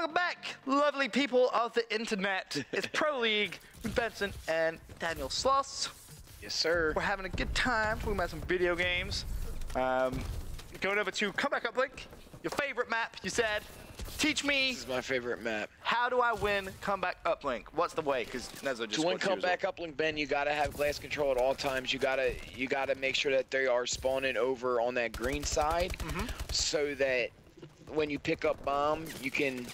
Welcome back, lovely people of the internet. It's Pro League with Benson and Daniel Sloss. Yes, sir. We're having a good time talking about some video games. Going over to Comeback Uplink, your favorite map, you said. Teach me. This is my favorite map. How do I win Comeback Uplink? What's the way? Because Nezo just to win Comeback Uplink, Ben, you gotta have glass control at all times. You gotta make sure that they are spawning over on that green side, so that when you pick up bomb, you can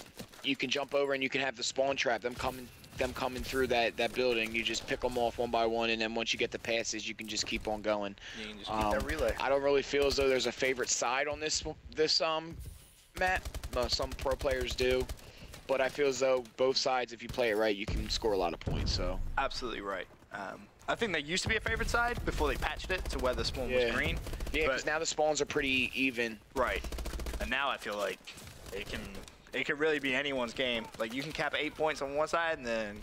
jump over and you can have the spawn trap. Them coming through that building. You just pick them off one by one, and then once you get the passes, you can just keep on going. You can just keep that relay. I don't really feel as though there's a favorite side on this map. Some pro players do, but I feel as though both sides, if you play it right, you can score a lot of points. So absolutely right. I think there used to be a favorite side before they patched it to where the spawn was green. Yeah, because now the spawns are pretty even. Right, and now I feel like it can really be anyone's game. Like you can cap 8 points on one side and then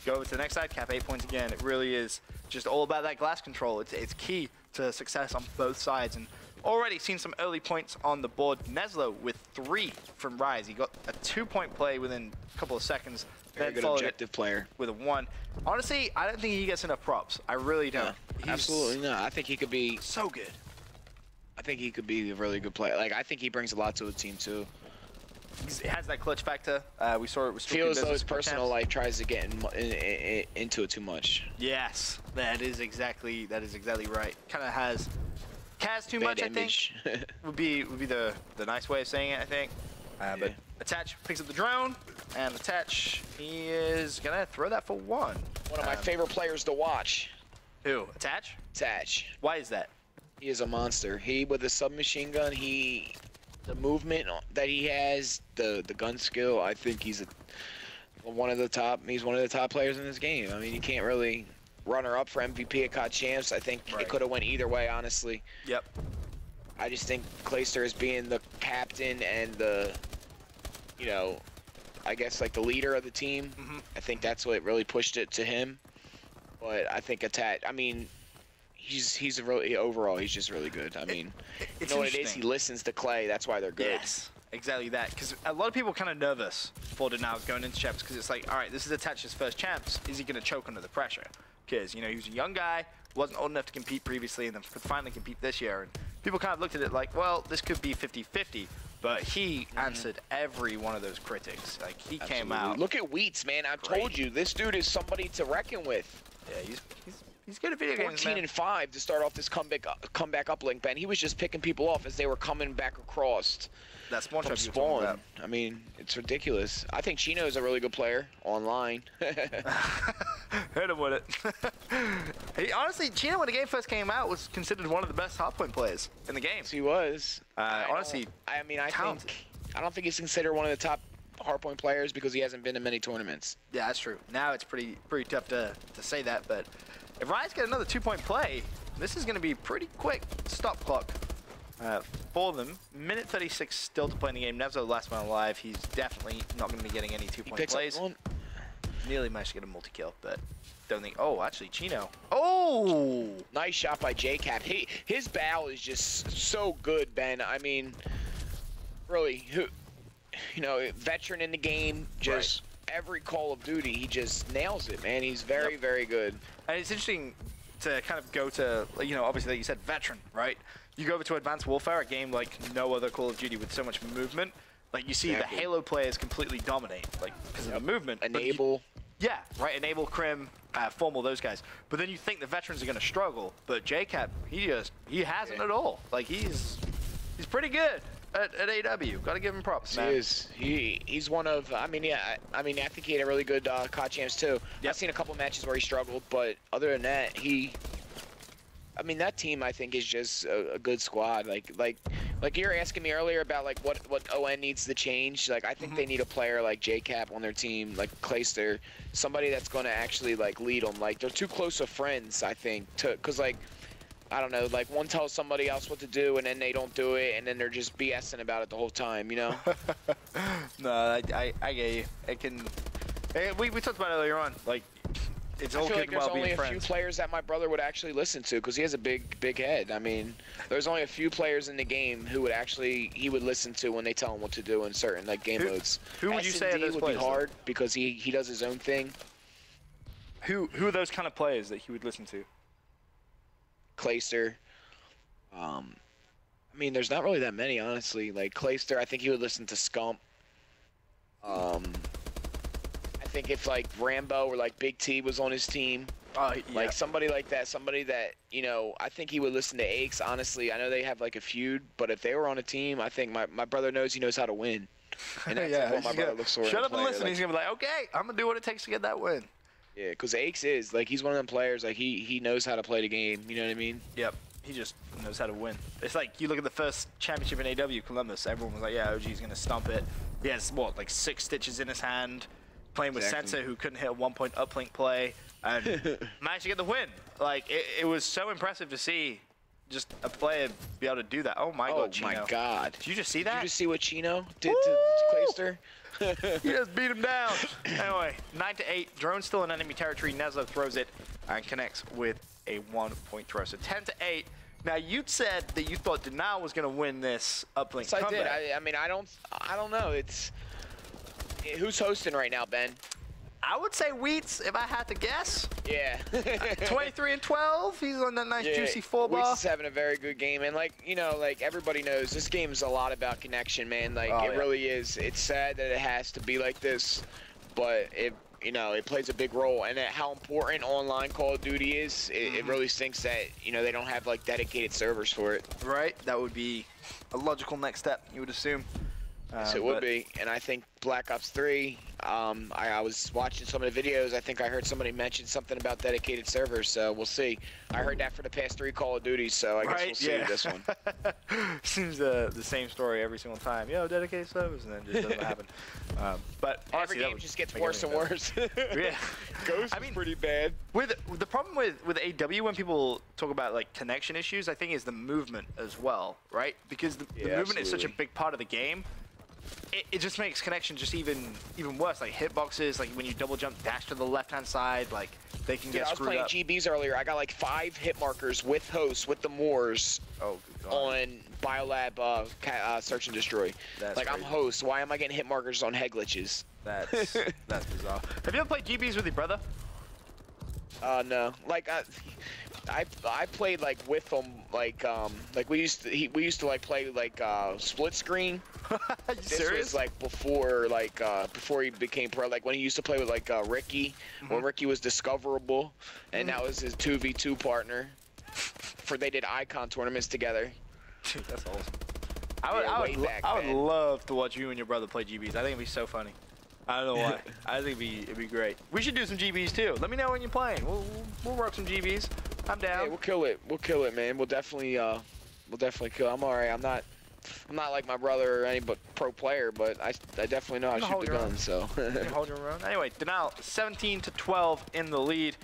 go over to the next side, cap 8 points again. It really is just all about that glass control. It's key to success on both sides. And already seen some early points on the board. Neslo with 3 from Rise. He got a 2-point play within a couple of seconds. Very good objective player. With a 1. Honestly, I don't think he gets enough props. I really don't. No, absolutely not. I think he could be so good. I think he could be a really good player. Like, I think he brings a lot to the team too. He has that clutch factor. We saw it with feels as though his personal life tries to get into it too much. Yes, that is exactly right. Kind of has too Bad much, image. I think. would be the nice way of saying it, I think. But Attach picks up the drone, and Attach, he is gonna throw that for 1. One of my favorite players to watch. Who? Attach? Attach. Why is that? He is a monster. He, with a submachine gun, the movement that he has, the gun skill, I think he's one of the top players in this game. I mean, you can't really runner up for MVP at COD Champs. I think it could have went either way, honestly. Yep. I just think Clayster as being the captain and the, I guess like the leader of the team. I think that's what really pushed it to him. But I think he's overall he's just really good. I mean, you know what it is? He listens to Clay. That's why they're good. Yes, exactly that. Because a lot of people are kind of nervous for now going into champs because it's like, all right, this is Attach's first champs. Is he going to choke under the pressure? Because he was a young guy, wasn't old enough to compete previously, and then could finally compete this year. And people kind of looked at it like, well, this could be 50-50. But he answered every one of those critics. Like he came out. Look at Wheats, man. I told you this dude is somebody to reckon with. Yeah, he's good at video games, 14 and 5 to start off this comeback uplink, Ben. He was just picking people off as they were coming back across. That's one from spawn. I mean, it's ridiculous. I think Chino is a really good player online. Hit him with it. Honestly, Chino, when the game first came out, was considered one of the best hardpoint players in the game. Yes, he was. Honestly, I don't think he's considered one of the top hardpoint players because he hasn't been in many tournaments. Yeah, that's true. Now it's pretty tough to say that, but if Rise get another 2-point play, this is going to be pretty quick stop clock for them. Minute 36 still to play in the game. Nevzo, last man alive. He's definitely not going to be getting any 2-point plays. Nearly managed to get a multi-kill, but don't think. Oh, actually, Chino. Oh! Nice shot by JCap. His bow is just so good, Ben. I mean, really, veteran in the game, just every Call of Duty, he just nails it, man. He's very, very good. And it's interesting to kind of go to, obviously, like you said, veteran, right? You go over to Advanced Warfare, a game like no other Call of Duty with so much movement. Like, you see the Halo players completely dominate, like, because of the movement. Enable. Yeah, right. Enable, Crim, Formal, those guys. But then you think the veterans are going to struggle. But JCap, he hasn't at all. Like, he's pretty good at AW. Got to give him props, man. He is. He's one of. I think he had a really good COD Champs too. Yep. I've seen a couple matches where he struggled, but other than that, that team I think is just a good squad. Like you were asking me earlier about like what ON needs to change. Like I think they need a player like JCap on their team, like Clayster, somebody that's going to actually like lead them. Like they're too close of friends, I think, because like I don't know, like one tells somebody else what to do and then they don't do it and then they're just BSing about it the whole time, No, I get you. We talked about it earlier on. Like it's I all feel good like and there's well only being a few friends. players that my brother would actually listen to because he has a big head. I mean, there's only a few players in the game who he would listen to when they tell him what to do in certain like game modes. Who would you say are S&D those would players? be hard because he does his own thing. Who are those kind of players that he would listen to? Clayster. I mean, there's not really that many, honestly. Like Clayster, I think he would listen to Scump. I think if like Rambo or like Big T was on his team, Yeah. like somebody like that, somebody that, you know, I think he would listen to Aches. Honestly, I know they have like a feud, but if they were on a team, I think my brother knows he knows how to win. And that's Yeah, what my he's brother gonna looks for. in a shut up and player. listen. Like, He's gonna be like, okay, I'm gonna do what it takes to get that win. yeah, because Aches is like he's one of them players. Like he knows how to play the game. You know what I mean? Yep. He just knows how to win. It's like you look at the first championship in AW, Columbus. Everyone was like, yeah, OG's gonna stomp it. He has what, like 6 stitches in his hand, playing with Exactly. Sensei, who couldn't hit a 1-point uplink play, and managed to get the win. Like it was so impressive to see just a player be able to do that. Oh my God, Chino. my God! Did you just see Did that? you just see what Chino did to Clayster? He just beat him down. Anyway, 9-8. Drone still in enemy territory. Neslo throws it and connects with a 1-point throw. So 10-8. Now you'd said that you thought Denial was going to win this uplink Yes, I did. comeback. I mean, I don't know. It's who's hosting right now, Ben? I would say Wheats, if I had to guess. Yeah. 23-12. He's on that nice juicy 4 Weeks bar. is having a very good game, and like you know, like everybody knows, this game is a lot about connection, man. Like Oh, it yeah. really is. It's sad that it has to be like this, but it plays a big role. And how important online Call of Duty is, it really stinks that they don't have like dedicated servers for it. Right. That would be a logical next step, you would assume. So it would be, and I think Black Ops 3. I was watching some of the videos. I think I heard somebody mention something about dedicated servers. So we'll see. I heard that for the past 3 Call of Duties. So I guess we'll see with this one. Seems the same story every single time. Yo, dedicated servers, and then it just doesn't happen. But Every honestly, that game would just gets make worse and everything worse. better. Yeah. Ghost I mean, is pretty bad. With the problem with AW when people talk about like connection issues, I think is the movement as well, right? Because the movement is such a absolutely. big part of the game. It just makes connection just even worse. Like hitboxes, like when you double jump dash to the left hand side, like they can Yeah, get I was screwed playing up. GBs earlier. I got like 5 hit markers with hosts with the Moors Oh, good God. on Biolab Search and Destroy. That's like I'm crazy. host. Why am I getting hit markers on head glitches? That's bizarre. Have you ever played GBs with your brother? No. Like I played like with him like we used to like play like split screen. Are you This serious? was like before he became pro. Like when he used to play with like Ricky, when Ricky was discoverable, and that was his 2v2 partner. They did icon tournaments together. Dude, that's awesome. Yeah, I would love to watch you and your brother play GBs. I think it'd be so funny. I don't know why. I think it'd be great. We should do some GBs too. Let me know when you're playing. We'll work some GBs. I'm down. Yeah, we'll kill it. We'll kill it, man. We'll definitely kill. I'm alright. I'm not like my brother or any but pro player, but I definitely know how to shoot the gun. So. You can hold your own. Anyway, Denial 17-12 in the lead.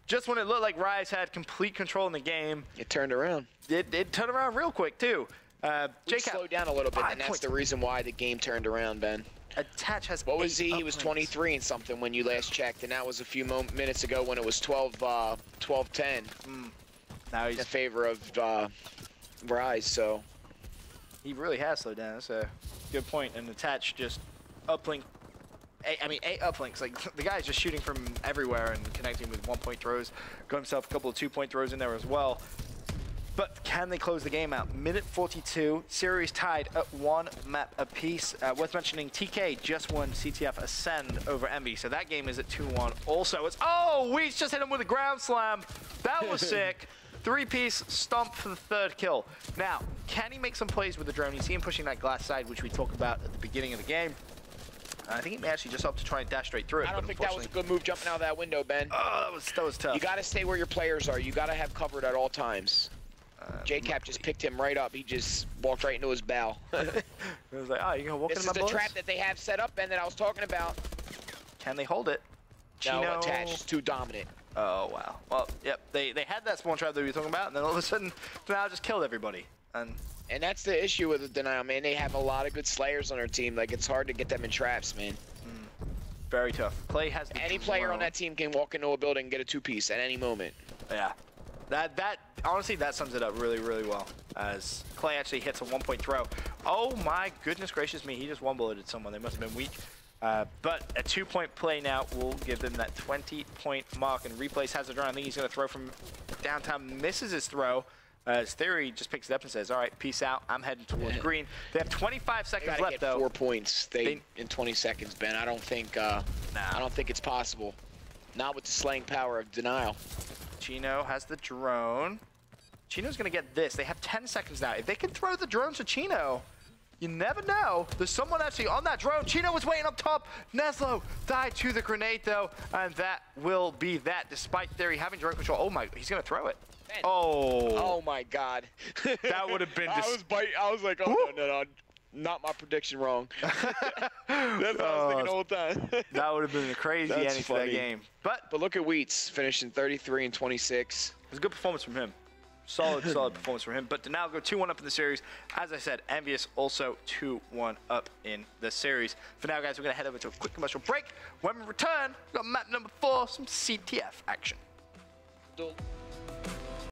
Just when it looked like Rise had complete control in the game, It turned around. it turned around real quick too. It J-Cap slowed down a little bit, 5 and that's points. the reason why the game turned around, Ben. Attach has What was 8 he? He was uplinks. 23 and something when you last checked, and that was a few minutes ago when it was 12-10 Now in favor of Rise. So he really has slowed down. That's a good point. And Attach just uplink. 8 uplinks. Like the guy's just shooting from everywhere and connecting with 1-point throws. Got himself a couple of 2-point throws in there as well. But can they close the game out? Minute 42, series tied at 1 map apiece. Worth mentioning, TK just won CTF Ascend over Envy, so that game is at 2-1. Also, it's Weeds just hit him with a ground slam. That was sick. 3-piece stomp for the 3rd kill. Now, can he make some plays with the drone? You see him pushing that glass side, which we talked about at the beginning of the game. I think he may actually just opt to try and dash straight through it. I don't but think that was a good move jumping out of that window, Ben. Oh, that was tough. You got to stay where your players are. You got to have covered at all times. J-Cap just picked him right up. He just walked right into his bow. It was like, you're gonna walk This into is my the bullets? trap that they have set up, Ben, that I was talking about. Can they hold it? No, Chino. Attach is too dominant. Oh, wow. Well, yep, they had that spawn trap that we were talking about, and then all of a sudden, Denial just killed everybody. And that's the issue with the Denial, man. They have a lot of good slayers on their team. Like, it's hard to get them in traps, man. Very tough. Clay has the Any player on that team can walk into a building and get a two-piece at any moment. Yeah. That honestly, that sums it up really, really well. As Clay actually hits a 1-point throw. Oh my goodness gracious me, he just one-bulleted someone. They must have been weak. But a 2-point play now will give them that 20-point mark. And Replays has the drone. I think he's going to throw from downtown, misses his throw. As Theory just picks it up and says, all right, peace out. I'm heading towards green. They have 25 seconds left, though. 4 points in 20 seconds, Ben. I don't think it's possible. Not with the slaying power of denial. Chino has the drone. Chino's going to get this. They have 10 seconds now. If they can throw the drone to Chino, you never know. There's someone actually on that drone. Chino was waiting up top. Neslo died to the grenade, though. And that will be that, despite Theory having drone control. Oh, my. He's going to throw it. Ben. Oh. Oh, my God. That would have been... I was like, oh, no. Not my prediction wrong. That's what I was thinking the whole time. That would have been a crazy ending to that game. But look at Wheats finishing 33 and 26. It was a good performance from him. Solid performance from him. But to now go 2-1 up in the series. As I said, Envious also 2-1 up in the series. For now, guys, we're going to head over to a quick commercial break. When we return, we've got map number 4, some CTF action.